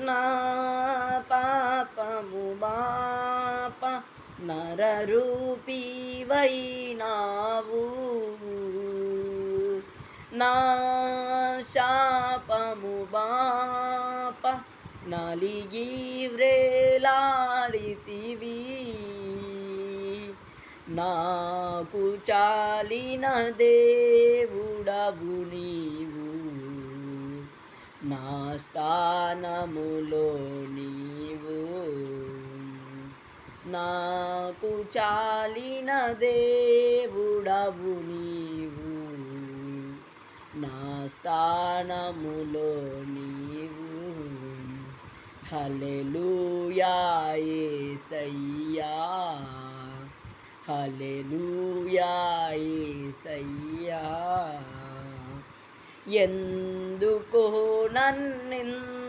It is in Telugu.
నా పాపము బాప నరరూపివైనావు, నా శాపము బాప నలిగి వ్రేలాడితివి. నాకు చాలిన దేవుడవు నీవు, నా స్థానములో నీవు. నాకు చాలిన దేవుడవు నీవు, నా స్థానములో నీవు. హల్లెలూయా యేసయ్యా, హల్లెలూయా యేసయ్యా. ఎందుకో నన్నింతగా